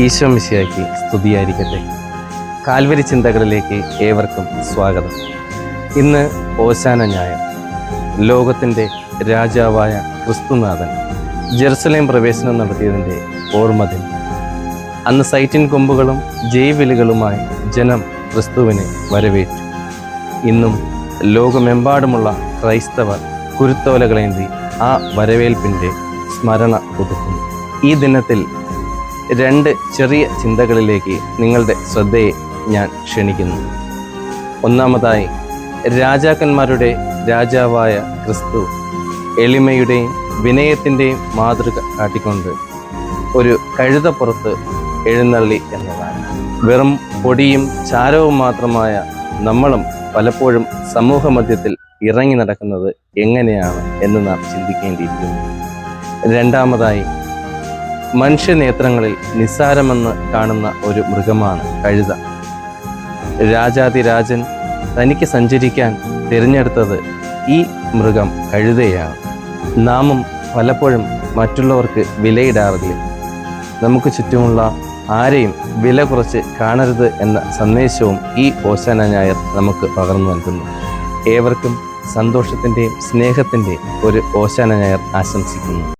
ഈശോ മിശിഹായ്ക്ക് സ്തുതിയായിരിക്കട്ടെ. കാൽവരി ചിന്തകളിലേക്ക് ഏവർക്കും സ്വാഗതം. ഇന്ന് ഓശാന ഞായർ. ലോകത്തിൻ്റെ രാജാവായ ക്രിസ്തുനാഥൻ ജെറുസലേം പ്രവേശനം നടത്തിയതിൻ്റെ ഓർമ്മ ദിനം. അന്ന് സൈറ്റിൻ കൊമ്പുകളും ജയ്വിളികളുമായി ജനം ക്രിസ്തുവിനെ വരവേറ്റു. ഇന്നും ലോകമെമ്പാടുമുള്ള ക്രൈസ്തവർ കുരുത്തോലകളേന്തി ആ വരവേൽപ്പിൻ്റെ സ്മരണ പുതുക്കുന്നു. ഈ ദിനത്തിൽ രണ്ട് ചെറിയ ചിന്തകളിലേക്ക് നിങ്ങളുടെ ശ്രദ്ധയെ ഞാൻ ക്ഷണിക്കുന്നു. ഒന്നാമതായി, രാജാക്കന്മാരുടെ രാജാവായ ക്രിസ്തു എളിമയുടെയും വിനയത്തിൻ്റെയും മാതൃക കാട്ടിക്കൊണ്ട് ഒരു കഴുതപ്പുറത്ത് എഴുന്നള്ളി എന്നതാണ്. വെറും പൊടിയും ചാരവും മാത്രമായ നമ്മളും പലപ്പോഴും സമൂഹ മധ്യത്തിൽ ഇറങ്ങി നടക്കുന്നത് എങ്ങനെയാണ് എന്ന് നാം ചിന്തിക്കേണ്ടിയിരിക്കുന്നു. രണ്ടാമതായി, മനുഷ്യനേത്രങ്ങളിൽ നിസ്സാരമെന്ന് കാണുന്ന ഒരു മൃഗമാണ് കഴുത. രാജാതിരാജൻ തനിക്ക് സഞ്ചരിക്കാൻ തിരഞ്ഞെടുത്തത് ഈ മൃഗം കഴുതയാണ്. നാമും പലപ്പോഴും മറ്റുള്ളവർക്ക് വിലയിടാറില്ല. നമുക്ക് ചുറ്റുമുള്ള ആരെയും വില കുറച്ച് കാണരുത് എന്ന സന്ദേശവും ഈ ഓശാന ഞായർ നമുക്ക് പകർന്നു നൽകുന്നു. ഏവർക്കും സന്തോഷത്തിൻ്റെയും സ്നേഹത്തിൻ്റെയും ഒരു ഓശാന ഞായർ ആശംസിക്കുന്നു.